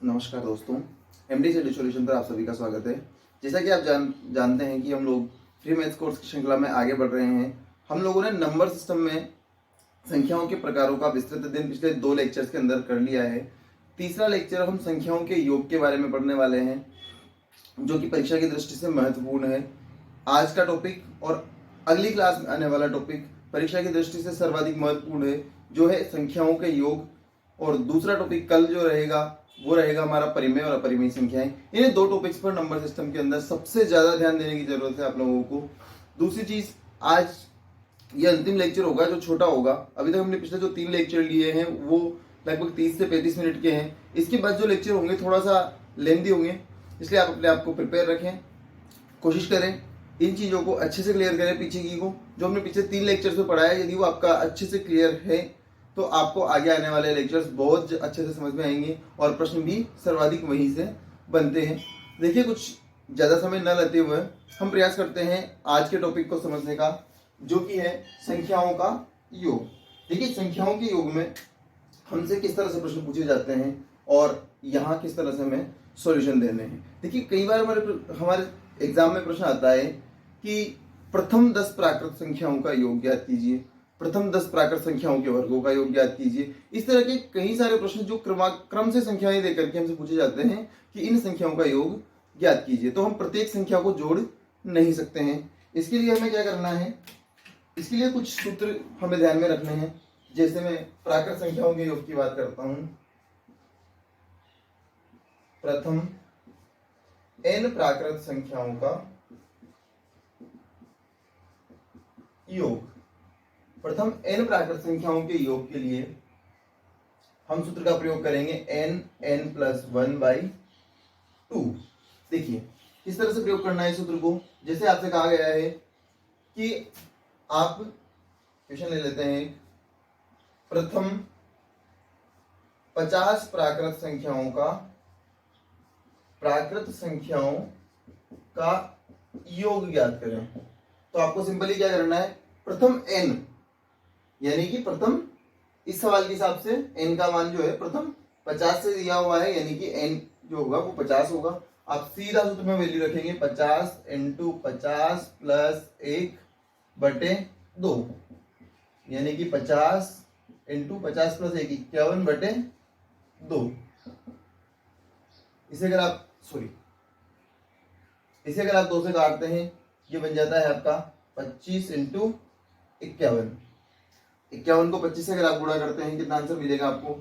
नमस्कार दोस्तों, MD study solution पर आप सभी का स्वागत है। जैसा कि आप जानते हैं कि हम लोग फ्री मैथ्स कोर्स की श्रृंखला में आगे बढ़ रहे हैं। हम लोगों ने नंबर सिस्टम में संख्याओं के प्रकारों का विस्तृत अध्ययन पिछले 2 लेक्चर्स के अंदर कर लिया है। तीसरा लेक्चर हम संख्याओं के योग के बारे में पढ़ने वाले हैं, जो कि परीक्षा की दृष्टि से महत्वपूर्ण है। आज का टॉपिक और अगली क्लास में आने वाला टॉपिक परीक्षा की दृष्टि से सर्वाधिक महत्वपूर्ण है, जो है संख्याओं के योग। और दूसरा टॉपिक कल जो रहेगा वो रहेगा हमारा परिमेय और अपरिमेय संख्याएं। इन 2 टॉपिक्स पर नंबर सिस्टम के अंदर सबसे ज्यादा ध्यान देने की जरूरत है आप लोगों को। दूसरी चीज, आज ये अंतिम लेक्चर होगा जो छोटा होगा। अभी तक हमने पिछले जो 3 लेक्चर लिए हैं वो लगभग 30 से 35 मिनट के हैं। इसके बाद जो लेक्चर होंगे थोड़ा सा लेंथी होंगे, इसलिए आप अपने आप को प्रिपेयर रखें, कोशिश करें इन चीज़ों को अच्छे से क्लियर करें। पीछे की को जो हमने पिछले 3 लेक्चर्स में पढ़ा है, यदि वो आपका अच्छे से क्लियर है तो आपको आगे आने वाले लेक्चर्स बहुत अच्छे से समझ में आएंगे और प्रश्न भी सर्वाधिक वहीं से बनते हैं। देखिए, कुछ ज़्यादा समय न लेते हुए हम प्रयास करते हैं आज के टॉपिक को समझने का, जो कि है संख्याओं का योग। देखिए, संख्याओं के योग में हमसे किस तरह से प्रश्न पूछे जाते हैं और यहाँ किस तरह से हमें सॉल्यूशन देने हैं। देखिए, कई बार हमारे एग्जाम में प्रश्न आता है कि प्रथम 10 प्राकृत संख्याओं का योग ज्ञात कीजिए, प्रथम 10 प्राकृत संख्याओं के वर्गों का योग ज्ञात कीजिए। इस तरह के कई सारे प्रश्न जो क्रम से संख्याएं देकर के हमसे पूछे जाते हैं कि इन संख्याओं का योग ज्ञात कीजिए, तो हम प्रत्येक संख्या को जोड़ नहीं सकते हैं। इसके लिए हमें क्या करना है, इसके लिए कुछ सूत्र हमें ध्यान में रखने हैं। जैसे मैं प्राकृत संख्याओं के योग की बात करता हूं, प्रथम n प्राकृत संख्याओं का योग। प्रथम n प्राकृत संख्याओं के योग के लिए हम सूत्र का प्रयोग करेंगे n+1/2। देखिए, किस तरह से प्रयोग करना है सूत्र को। जैसे आपसे कहा गया है कि आप क्वेश्चन ले लेते हैं, प्रथम 50 प्राकृत संख्याओं का योग ज्ञात करें। तो आपको सिंपली क्या करना है, प्रथम n यानी कि प्रथम, इस सवाल के हिसाब से n का मान जो है प्रथम 50 से दिया हुआ है, यानी कि n जो होगा वो 50 होगा। आप सीधा सूत्र में वैल्यू रखेंगे 50 × 50 + 1/2, यानी कि 50 × 50 + 1 51/2। इसे अगर आप 2 से काटते हैं, ये बन जाता है आपका 25 × 51। 51 को 25 से अगर आप गुणा करते हैं, कितना आंसर मिलेगा आपको,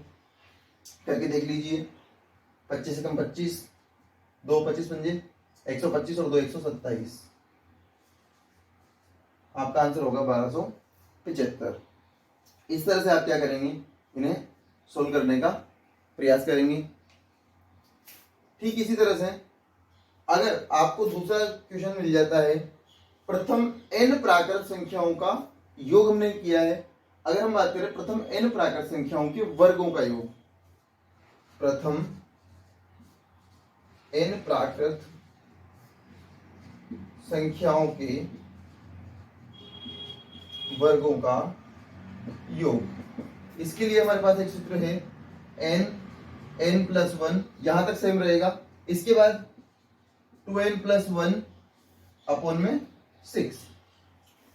करके देख लीजिए। 25 से कम 25, 2 25 पंजे 125 और 2 127। आपका आंसर होगा 1275। इस तरह से आप क्या करेंगे, इन्हें सोल्व करने का प्रयास करेंगे। ठीक इसी तरह से अगर आपको दूसरा क्वेश्चन मिल जाता है, प्रथम n प्राकृत संख्याओं का योग हमने किया है। अगर हम बात करें प्रथम n प्राकृत संख्याओं के वर्गों का योग, प्रथम n प्राकृत संख्याओं के वर्गों का योग। इसके लिए हमारे पास एक सूत्र है n+1, यहां तक सेम रहेगा। इसके बाद 2n+1/6।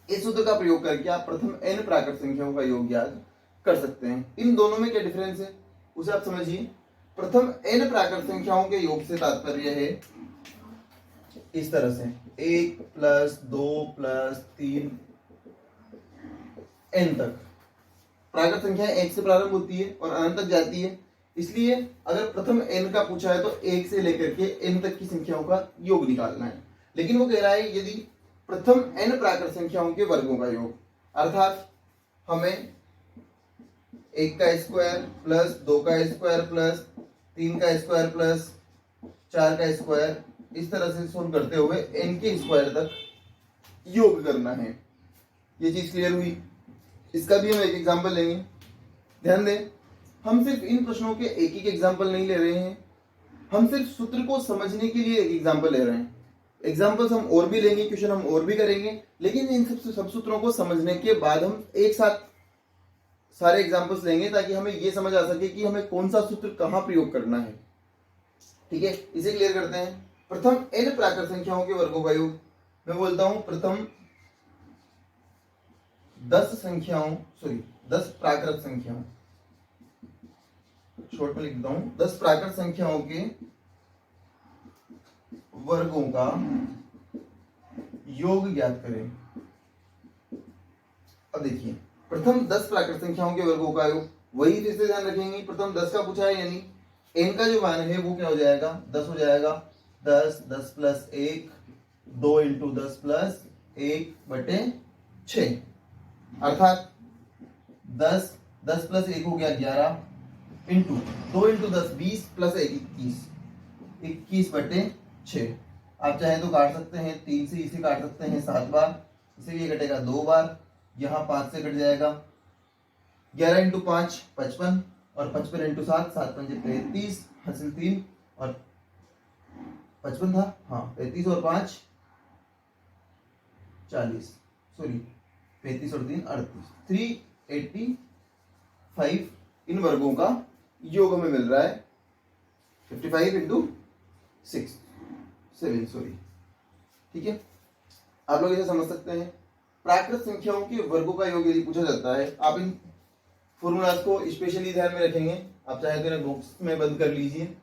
इस सूत्र का प्रयोग करके आप प्रथम n प्राकृत संख्याओं का योग ज्ञात कर सकते हैं। इन दोनों में क्या डिफरेंस है उसे आप समझिए। प्रथम n प्राकृत संख्याओं के योग से तात्पर्य है इस तरह से 1 + 2 + 3 n तक। प्राकृत संख्या 1 से प्रारंभ होती है और अनंत तक जाती है, इसलिए अगर प्रथम n का पूछा है तो 1 से लेकर के n तक की संख्याओं का योग निकालना है। लेकिन वो कह रहा है यदि प्रथम n प्राकृत संख्याओं के वर्गों का योग, अर्थात हमें 1 का स्क्वायर प्लस 2 का स्क्वायर प्लस 3 का स्क्वायर प्लस 4 का स्क्वायर, इस तरह से सोल्व करते हुए n के स्क्वायर तक योग करना है। ये चीज क्लियर हुई। इसका भी हम एक एग्जांपल लेंगे। ध्यान दें, हम सिर्फ इन प्रश्नों के एक ही एग्जांपल नहीं ले रहे हैं, हम सिर्फ सूत्र को समझने के लिए एक एग्जांपल ले रहे हैं। एग्जांपल्स हम और भी लेंगे, क्वेश्चन हम और भी करेंगे, लेकिन इन सब सूत्रों को समझने के बाद हम एक साथ सारे एग्जांपल्स लेंगे ताकि हमें ये समझ आ सके कि हमें कौन सा सूत्र कहाँ प्रयोग करना है। ठीक है, इसे क्लियर करते हैं। प्रथम n प्राकृत संख्याओं के वर्गों का योग, मैं बोलता हूं प्रथम 10 प्राकृत संख्याओं, शॉर्ट में लिख देता हूं, 10 प्राकृत संख्याओं के वर्गों का योग ज्ञात करें। अब देखिए, प्रथम 10 प्राकृत संख्याओं के वर्गों का योग, वही फिर से ध्यान रखेंगे, प्रथम 10 का पूछा है, यानी n का जो मान है वो क्या हो जाएगा, 10 हो जाएगा। 10, 10 प्लस 1, 2 इंटू 10 प्लस 1 बटे 6, अर्थात 10, 10 प्लस 1 हो गया 11, इंटू 2 इंटू 10 20 प्लस 1 21, 21 बटे 6। आप चाहे तो काट सकते हैं, 3 से इसे काट सकते हैं 7 बार, इसे ये कटेगा 2 बार, यहाँ 5 से कट जाएगा, 11 इंटू 5 55, और 55 इंटू 7, 7 पंजे 35, हासिल 3, और 55 था, हाँ 35 और 5 40, सॉरी 35 और 3 38, 385 इन वर्गों का योग हमें मिल रहा है। 55 इंटू 7, सॉरी, ठीक है, आप लोग इसे समझ सकते हैं। प्राकृत संख्याओं के वर्गों का योग यदि पूछा जाता है, आप इन फॉर्मूलाज को स्पेशली ध्यान में रखेंगे, आप चाहे तो इन्हें बॉक्स में बंद कर लीजिए।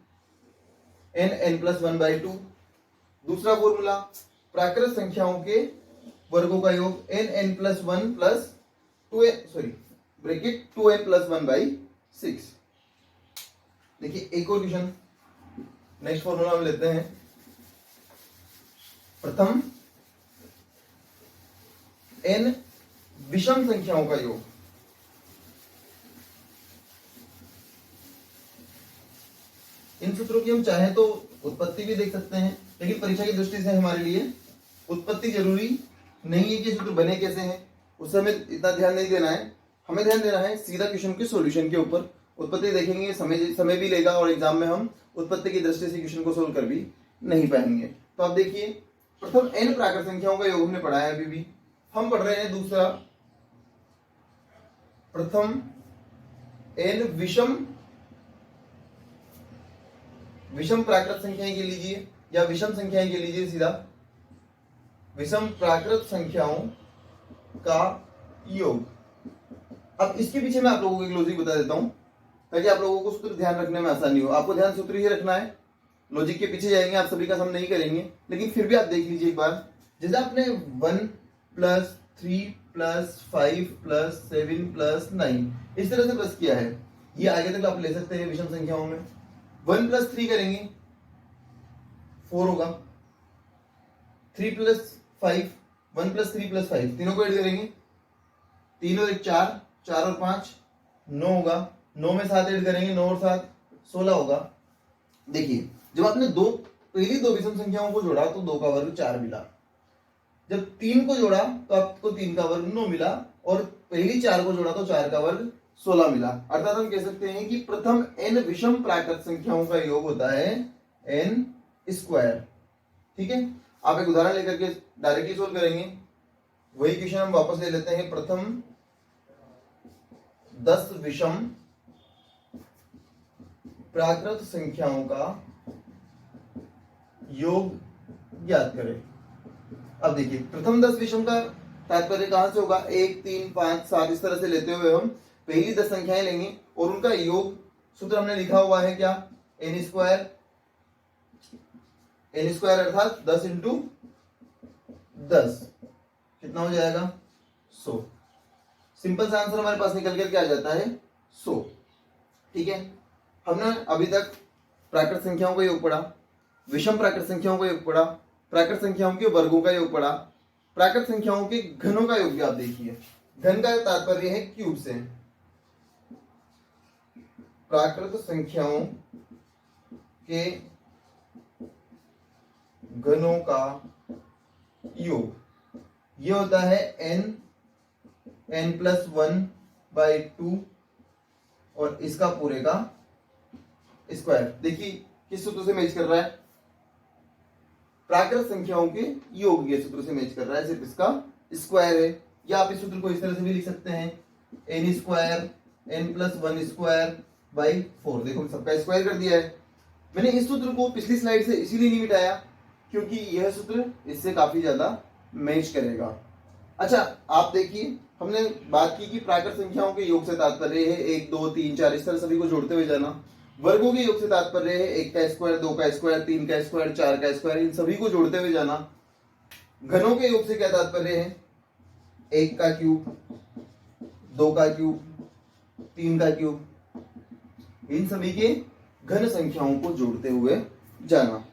n plus 1/2। दूसरा फॉर्मूला, प्राकृत संख्याओं के वर्गों का योग n plus 1 plus 2n, bracket 2n plus 1/6। देखिए एक और क्वेश्चन, नेक्स्ट फॉर्मूला में लेते हैं। प्रथम n विषम संख्याओं का योग, इन सूत्रों की हम चाहे तो उत्पत्ति भी देख सकते हैं, लेकिन परीक्षा की दृष्टि से हमारे लिए उत्पत्ति जरूरी नहीं है कि सूत्र बने कैसे हैं, उससे हमें इतना ध्यान नहीं देना है। हमें ध्यान देना है सीधा क्वेश्चन के सॉल्यूशन के ऊपर। उत्पत्ति देखेंगे समय भी लेगा, और एग्जाम में हम उत्पत्ति की दृष्टि से क्वेश्चन को सोल्व कर भी नहीं पाएंगे। तो आप देखिए, प्रथम n प्राकृत संख्याओं का योग हमने पढ़ा है, अभी भी हम पढ़ रहे हैं दूसरा, प्रथम n विषम प्राकृत संख्याएं के लीजिए, या विषम संख्याएं के लीजिए, सीधा विषम प्राकृत संख्याओं का योग। अब इसके पीछे मैं आप लोगों को एक लॉजिक बता देता हूं, ताकि आप लोगों को सूत्र ध्यान रखने में आसानी हो। आपको ध्यान सूत्र ही रखना है, लॉजिक के पीछे जाएंगे आप सभी का सम नहीं करेंगे, लेकिन फिर भी आप देख लीजिए एक बार। जैसे आपने 1 प्लस 3 प्लस 5 प्लस 7 प्लस 9 इस तरह से प्लस किया है, ये आगे तक आप ले सकते हैं विषम संख्याओं में। 1 प्लस 3 करेंगे 4 होगा, 3 प्लस 5, 1 प्लस 3 प्लस 5, तीनों को ऐड करेंगे, 3 और 1 4, 4 और 5 9 होगा, 9 में 7 ऐड करेंगे, 9 और 7 16 होगा। देखिए, जब आपने पहली दो विषम संख्याओं को जोड़ा तो 2 का वर्ग 4 मिला, जब 3 को जोड़ा तो आपको 3 का वर्ग 9 मिला, और पहली 4 को जोड़ा तो 4 का वर्ग 16 मिला। अर्थात हम कह सकते हैं कि प्रथम n विषम प्राकृत संख्याओं का योग होता है n स्क्वायर। ठीक है, आप एक उदाहरण लेकर के डायरेक्टली सोल्व करेंगे। वही क्वेश्चन हम वापस ले लेते हैं। प्रथम 10 विषम प्राकृत संख्याओं का योग ज्ञात करें। अब देखिए, प्रथम 10 विषम का तात्पर्य कहां से होगा, 1 3 5 7 इस तरह से लेते हुए हम पहली 10 संख्याएं लेंगे, और उनका योग सूत्र हमने लिखा हुआ है क्या, n स्क्वायर अर्थात 10 इंटू 10 कितना हो जाएगा 100। सिंपल सा आंसर हमारे पास निकल करके आ जाता है 100। ठीक है, हमने अभी तक प्राकृत संख्याओं का योग पढ़ा, विषम प्राकृत संख्याओं का योग पढ़ा, प्राकृत संख्याओं के वर्गों का योग पढ़ा, प्राकृत संख्याओं के घनों का योग। आप देखिए, घन का तात्पर्य है क्यूब से। प्राकृत संख्याओं के घनों का योग ये होता है n प्लस 1/2 और इसका पूरे का स्क्वायर। देखिए किस सूत्र से मैच कर रहा है, प्राकृत संख्याओं के योग के सूत्र से मैच कर रहा है, सिर्फ इसका स्क्वायर है। या आप इस सूत्र को इस तरह से भी लिख सकते हैं, n square n plus 1 square by 4। देखो सबका स्क्वायर कर दिया है, मैंने इस सूत्र को पिछली स्लाइड से इसीलिए नहीं मिटाया क्योंकि यह सूत्र इससे काफी ज्यादा मैच करेगा। अच्छा, आप देखिए हमने बात की कि प्राकृत संख्याओं के योग से तात्पर्य है 1 2 3 4 इस तरह सभी को जोड़ते हुए जाना। वर्गों के योग से तात्पर्य है 1 का स्क्वायर, 2 का स्क्वायर, 3 का स्क्वायर, 4 का स्क्वायर, इन सभी को जोड़ते हुए जाना। घनों के योग से क्या तात्पर्य है 1 का क्यूब, 2 का क्यूब, 3 का क्यूब, इन सभी के घन संख्याओं को जोड़ते हुए जाना।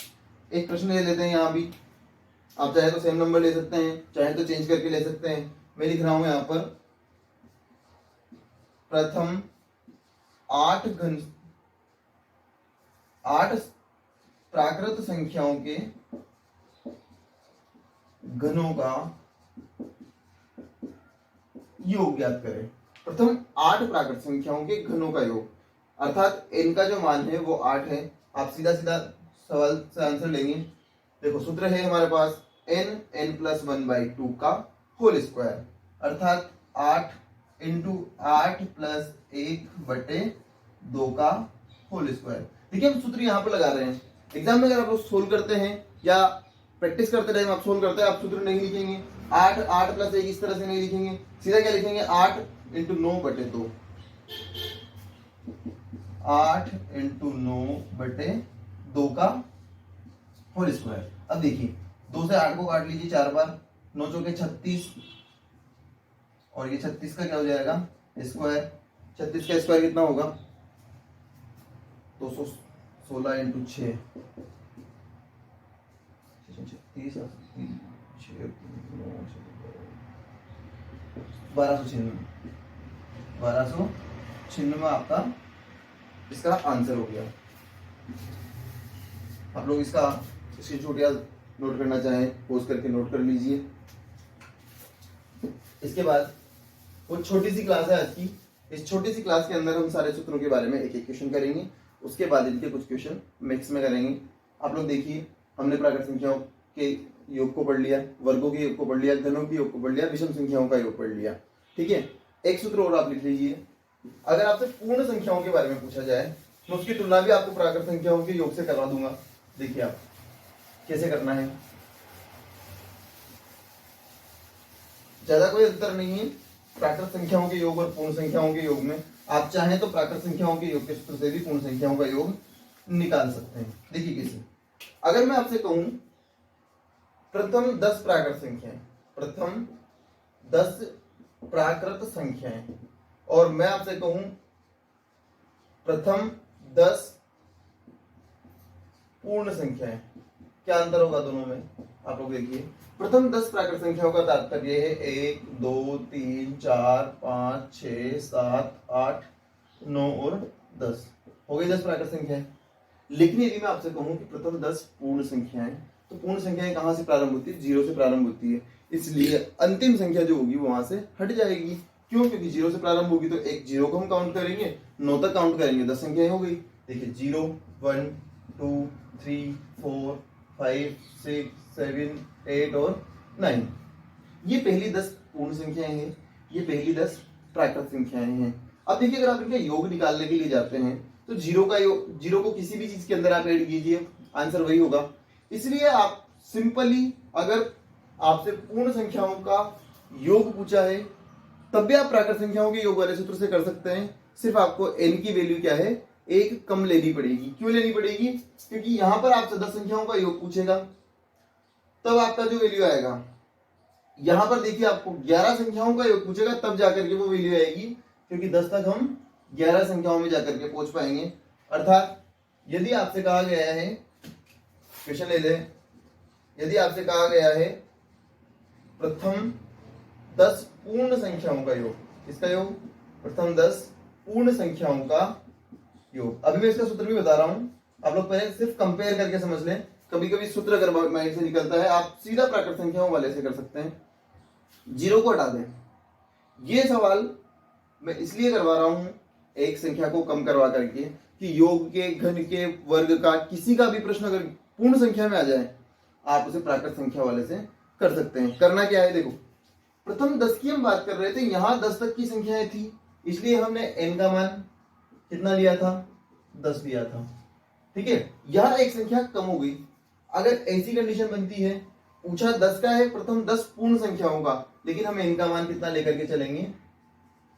एक प्रश्न ले लेते हैं यहाँ भी, आप चाहे तो सेम नंबर ले सकते हैं, चाहे तो चेंज करके ले सकते हैं। मैं लिख रहा हूं यहाँ पर प्रथम 8 प्राकृत संख्याओं के घनों का योग ज्ञात करें। प्रथम 8 प्राकृत संख्याओं के घनों का योग, अर्थात n का जो मान है वो 8 है। आप सीधा सीधा सवाल से आंसर लेंगे। देखो सूत्र है हमारे पास n+1/2 का होल स्क्वायर, अर्थात 8 × 8 + 1/2 का होल स्क्वायर। देखिए हम सूत्र यहाँ पर लगा रहे हैं। एग्जाम में अगर आप लोग सोल्व करते हैं या प्रैक्टिस करते रहे, आप सोल्व करते हैं, आप सूत्र नहीं लिखेंगे 8 + 1 इस तरह से नहीं लिखेंगे, सीधा क्या लिखेंगे 8 × 9/2, 8 × 9/2 का होल स्क्वायर। अब देखिए 2 से 8 को काट लीजिए 4 बार, 9 चौके 36, और ये 36 का क्या हो जाएगा स्क्वायर। 36 का स्क्वायर कितना होगा 216 × 6, 36 1296 आपका इसका आंसर हो गया। आप लोग इसका स्क्रीनशॉट या नोट करना चाहें पोस्ट करके नोट कर लीजिए। इसके बाद वो छोटी सी क्लास है आज की। इस छोटी सी क्लास के अंदर हम सारे सूत्रों के बारे में एक एक क्वेश्चन करेंगे, उसके बाद इनके कुछ क्वेश्चन मिक्स में करेंगे। आप लोग देखिए हमने प्राकृत संख्याओं के योग को पढ़ लिया, वर्गों के योग को पढ़ लिया, घनों के योग को पढ़ लिया, विषम संख्याओं का योग पढ़ लिया। ठीक है, एक सूत्र और आप लिख लीजिए। अगर आपसे पूर्ण संख्याओं के बारे में पूछा जाए तो उसकी तुलना भी आपको प्राकृत संख्याओं के योग से करवा दूंगा। देखिए आप कैसे करना है, ज्यादा कोई अंतर नहीं है प्राकृत संख्याओं के योग और पूर्ण संख्याओं के योग में। आप चाहें तो प्राकृत संख्याओं के योग के सूत्र से भी पूर्ण संख्याओं का योग निकाल सकते हैं। देखिए कैसे, अगर मैं आपसे कहूं प्रथम 10 प्राकृत संख्याएं, प्रथम 10 प्राकृत संख्याएं, और मैं आपसे कहूं प्रथम 10 पूर्ण संख्याएं, क्या अंतर होगा दोनों में। आप लोग देखिए प्रथम 10 प्राकृत संख्याओं का तात्पर्य है 1 2 3 4 5 6 7 8 9 और 10 हो गई 10 प्राकृत संख्याएं। लेकिन यदि मैं आपसे कहूं कि प्रथम 10 पूर्ण संख्याएं, तो पूर्ण संख्याएं कहां से प्रारंभ होती है 0 से प्रारंभ होती है, इसलिए अंतिम संख्या जो होगी वो वहां से हट जाएगी। क्यों, क्योंकि 0 से प्रारंभ होगी तो एक 0 को हम काउंट करेंगे, 9 तक काउंट करेंगे, 10 संख्याएं हो गई। देखिए 0 1 2 3 4 5 6 7 8 और 9, ये पहली 10 पूर्ण संख्याएं हैं, ये पहली 10 प्राकृत संख्याएं हैं। अब देखिए अगर आप इनका योग निकालने के लिए जाते हैं तो 0 का योग, 0 को किसी भी चीज के अंदर आप ऐड कीजिए, आंसर वही होगा। इसलिए आप सिंपली अगर आपसे पूर्ण संख्याओं का योग पूछा है तब भी आप प्राकृत संख्याओं के योग वाले सूत्र से कर सकते हैं। सिर्फ आपको n की वैल्यू क्या है एक कम लेनी पड़ेगी। क्यों लेनी पड़ेगी, क्योंकि यहां पर आपसे 10 संख्याओं का योग पूछेगा, तब आपका जो वैल्यू आएगा, यहां पर देखिए आपको 11 संख्याओं का योग पूछेगा तब जाकर के वो वैल्यू आएगी, क्योंकि 10 तक हम 11 संख्याओं में जाकर के पहुंच पाएंगे। अर्थात यदि आपसे कहा गया है, क्वेश्चन ले लें, यदि आपसे कहा गया है प्रथम 10 पूर्ण संख्याओं का योग, किसका योग, प्रथम 10 पूर्ण संख्याओं का योग। अभी मैं इसका सूत्र भी बता रहा हूं, आप लोग पहले सिर्फ कंपेयर करके समझ लें। कभी कभी सूत्र अगर माइंड से निकलता है आप सीधा प्राकृत संख्याओं वाले से कर सकते हैं। 0 को हटा दें, ये सवाल मैं इसलिए करवा रहा हूं एक संख्या को कम करवा करके कि योग के, घन के, वर्ग का किसी का भी प्रश्न अगर पूर्ण संख्या में आ जाए आप उसे प्राकृत संख्या वाले से कर सकते हैं। करना क्या है, देखो प्रथम 10 की हम बात कर रहे थे, यहां 10 तक की संख्याएं थी, इसलिए हमने n का मान कितना लिया था 10 लिया था। ठीक है, यहाँ एक संख्या कम हो गई। अगर ऐसी कंडीशन बनती है, पूछा 10 का है, प्रथम 10 पूर्ण संख्याओं का, लेकिन हम इनका मान कितना लेकर के चलेंगे,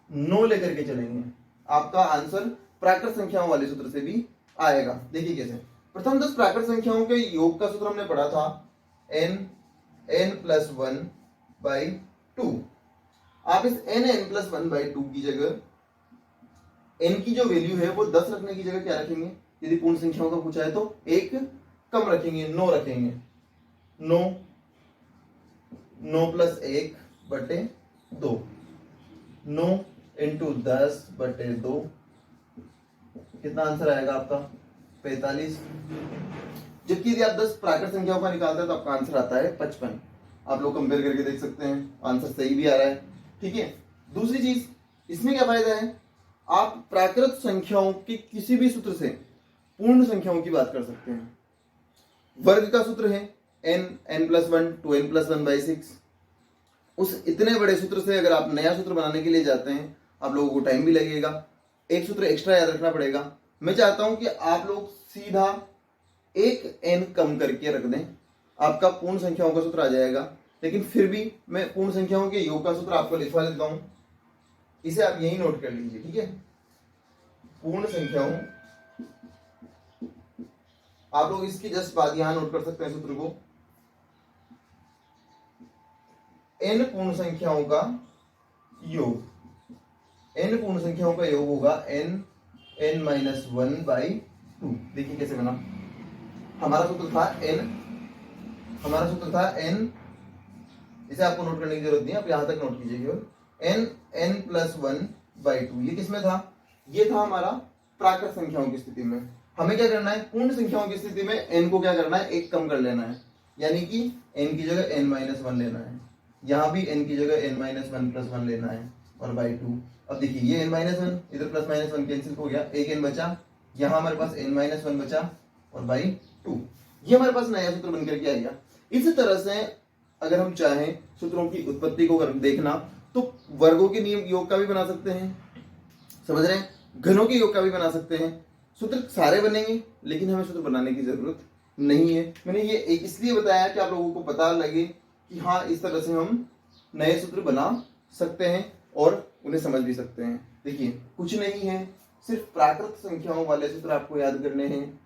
9 लेकर के चलेंगे। आपका आंसर प्राकृत संख्याओं वाले सूत्र से भी आएगा। देखिए कैसे, प्रथम 10 प्राकृत संख्याओं के योग का सूत्र हमने पढ़ा था n+1/2। आप इस n+1/2 की जगह n की जो वैल्यू है वो 10 रखने की जगह क्या रखेंगे, यदि पूर्ण संख्याओं का पूछा है तो एक कम रखेंगे, 9 रखेंगे। 9 +1/2, 9 × 10/2, कितना आंसर आएगा आपका, 45। जबकि यदि आप 10 प्राकृत संख्याओं का निकालते हैं तो आपका आंसर आता है 55। आप लोग कंपेयर करके देख सकते हैं, आंसर सही भी आ रहा है। ठीक है, दूसरी चीज इसमें क्या फायदा है, आप प्राकृत संख्याओं के किसी भी सूत्र से पूर्ण संख्याओं की बात कर सकते हैं। वर्ग का सूत्र है n+1 to n+1/6। उस इतने बड़े सूत्र से अगर आप नया सूत्र बनाने के लिए जाते हैं, आप लोगों को टाइम भी लगेगा, एक सूत्र एक्स्ट्रा याद रखना पड़ेगा। मैं चाहता हूं कि आप लोग सीधा एक n कम करके रख दें, आपका पूर्ण संख्याओं का सूत्र आ जाएगा। लेकिन फिर भी मैं पूर्ण संख्याओं के योग का सूत्र आपको लिखवा देता हूं, इसे आप यही नोट कर लीजिए। ठीक है, पूर्ण संख्याओं, आप लोग इसकी जस्ट बाद यहां नोट कर सकते हैं सूत्र को, n पूर्ण संख्याओं का योग, n पूर्ण संख्याओं का योग होगा n-1/2। देखिए कैसे बना, हमारा सूत्र था n, इसे आपको नोट करने की जरूरत नहीं है, आप यहां तक नोट कीजिए केवल, n+1/2। ये किसमें था, ये था हमारा प्राकृत संख्याओं की स्थिति में। हमें क्या करना है, पूर्ण संख्याओं की स्थिति में n को क्या करना है, एक कम कर लेना है, यानी कि n की जगह n-1 लेना है, यहां भी n की जगह n-1+1 लेना है और /2। अब देखिए ये n-1 इधर +-1 कैंसिल हो गया, एक n बचा, यहां हमारे पास n-1 बचा और /2। ये हमारे पास नया सूत्र बनकर के आ गया। इस तरह से अगर हम चाहें सूत्रों की उत्पत्ति को देखना, तो वर्गों के नियम योग का भी बना सकते हैं, समझ रहे हैं, घनों के योग का भी बना सकते हैं। सूत्र सारे बनेंगे, लेकिन हमें सूत्र बनाने की जरूरत नहीं है। मैंने ये एक इसलिए बताया कि आप लोगों को पता लगे कि हाँ, इस तरह से हम नए सूत्र बना सकते हैं और उन्हें समझ भी सकते हैं। देखिए कुछ नहीं है, सिर्फ प्राकृत संख्याओं वाले सूत्र आपको याद करने हैं,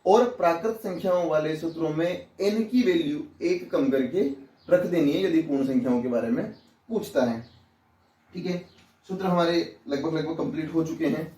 और प्राकृत संख्याओं वाले सूत्रों में n की वैल्यू एक कम करके रख देनी है यदि पूर्ण संख्याओं के बारे में पूछता है। ठीक है, सूत्र हमारे लगभग कंप्लीट हो चुके हैं।